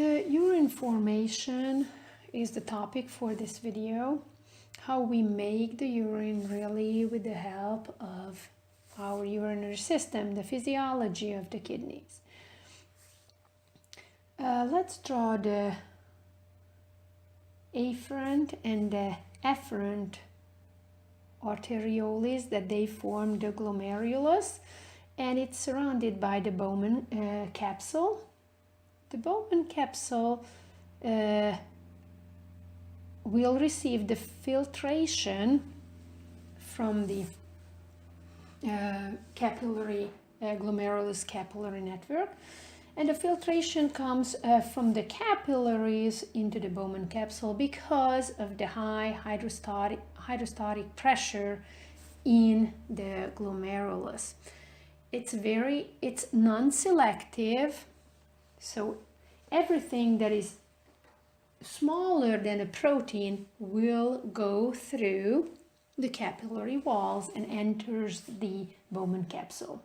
The urine formation is the topic for this video. How we make the urine really with the help of our urinary system, the physiology of the kidneys. Let's draw the afferent and the efferent arterioles that they form the glomerulus, and it's surrounded by the Bowman capsule. The Bowman capsule will receive the filtration from the capillary glomerulus capillary network, and the filtration comes from the capillaries into the Bowman capsule because of the high hydrostatic pressure in the glomerulus. It's non-selective, so everything that is smaller than a protein will go through the capillary walls and enters the Bowman capsule.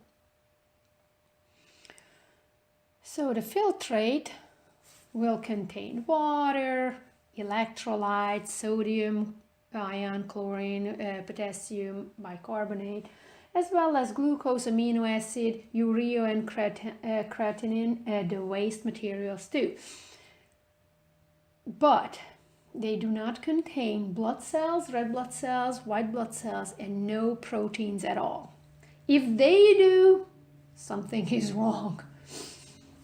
So the filtrate will contain water, electrolytes, sodium ion, chlorine, potassium bicarbonate, as well as glucose, amino acid, urea, and creatinine, the waste materials too. But they do not contain blood cells, red blood cells, white blood cells, and no proteins at all. If they do, something is wrong.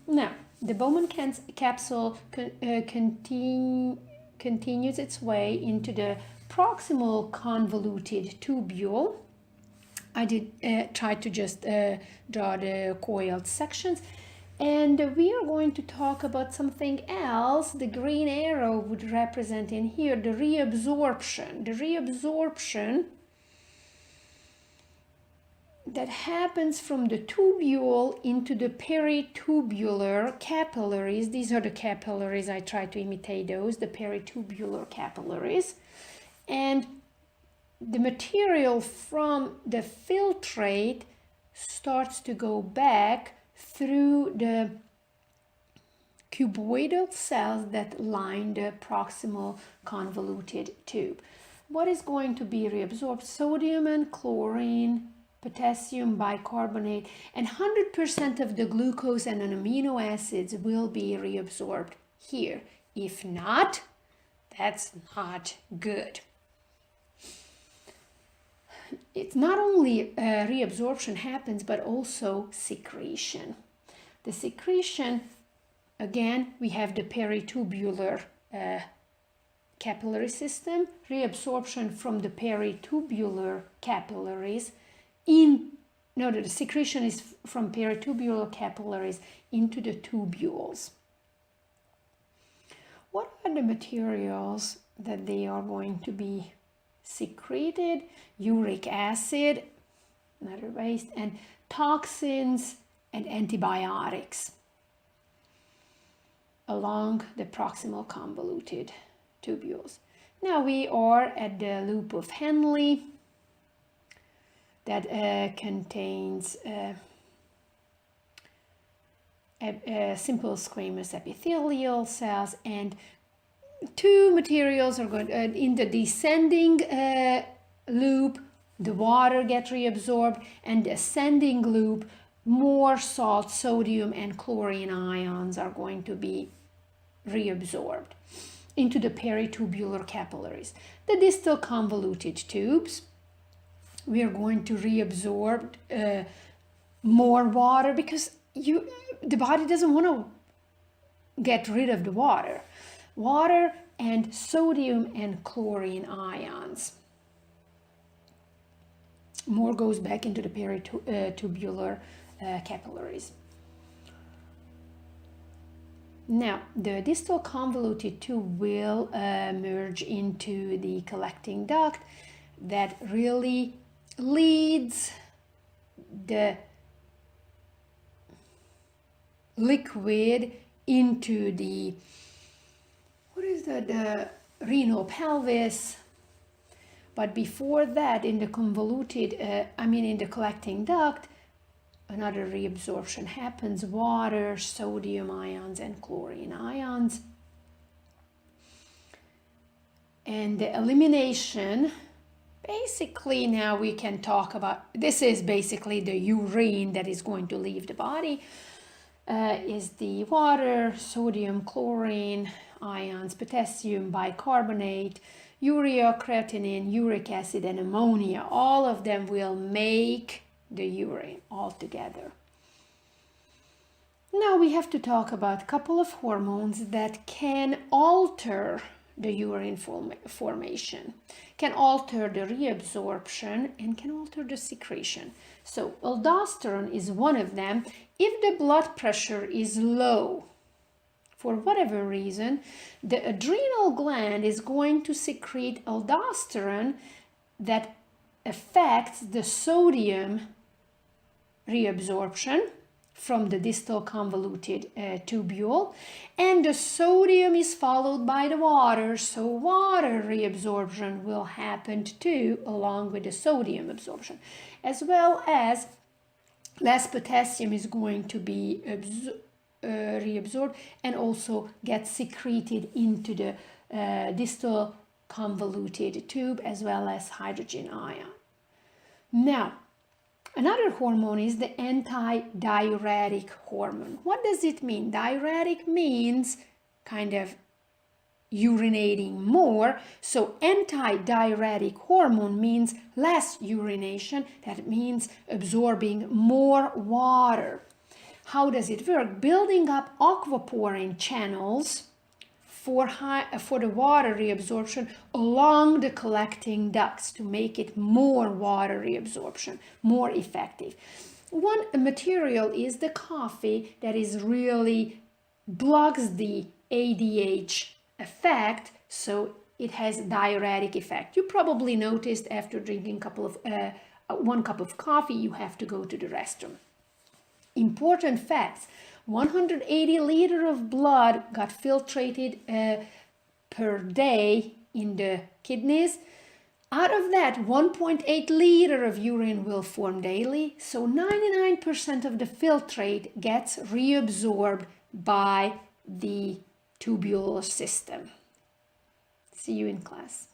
Now, the Bowman capsule continues its way into the proximal convoluted tubule. I did try to just draw the coiled sections. And we are going to talk about something else. The green arrow would represent in here the reabsorption. The reabsorption that happens from the tubule into the peritubular capillaries. These are the capillaries. I try to imitate those, the peritubular capillaries. And the material from the filtrate starts to go back through the cuboidal cells that line the proximal convoluted tube. What is going to be reabsorbed? Sodium and chlorine, potassium bicarbonate, and 100% of the glucose and amino acids will be reabsorbed here. If not, that's not good. It's not only reabsorption happens, but also secretion. The secretion, again, we have the peritubular capillary system, reabsorption from the peritubular capillaries the secretion is from peritubular capillaries into the tubules. What are the materials that they are going to be secreted? Uric acid, another waste, and toxins and antibiotics along the proximal convoluted tubules. Now we are at the loop of Henle that contains simple squamous epithelial cells, and two materials are going in the descending loop. The water gets reabsorbed, and the ascending loop, more salt, sodium, and chlorine ions are going to be reabsorbed into the peritubular capillaries. The distal convoluted tubes, we are going to reabsorb more water because the body doesn't want to get rid of the water. Water and sodium and chlorine ions. More goes back into the peritubular capillaries. Now, the distal convoluted tube will merge into the collecting duct that really leads the liquid into the renal pelvis. But before that, in the convoluted, in the collecting duct, another reabsorption happens, water, sodium ions, and chlorine ions. And the elimination, basically now we can talk about, this is basically the urine that is going to leave the body, is the water, sodium, chlorine ions, potassium bicarbonate, urea, creatinine, uric acid, and ammonia. All of them will make the urine all together. Now we have to talk about a couple of hormones that can alter the urine formation, can alter the reabsorption, and can alter the secretion. So aldosterone is one of them. If the blood pressure is low, for whatever reason, the adrenal gland is going to secrete aldosterone that affects the sodium reabsorption from the distal convoluted tubule, and the sodium is followed by the water, so water reabsorption will happen too, along with the sodium absorption, as well as less potassium is going to be reabsorbed and also get secreted into the distal convoluted tube, as well as hydrogen ion. Now, another hormone is the antidiuretic hormone. What does it mean? Diuretic means kind of urinating more. So antidiuretic hormone means less urination. That means absorbing more water. How does it work? Building up aquaporin channels for the water reabsorption along the collecting ducts to make it more water reabsorption, more effective. One material is the coffee that is really blocks the ADH effect, so it has diuretic effect. You probably noticed after drinking 1 cup of coffee, you have to go to the restroom. Important facts: 180 liters of blood got filtrated per day in the kidneys. Out of that, 1.8 liters of urine will form daily, so 99% of the filtrate gets reabsorbed by the tubular system. See you in class.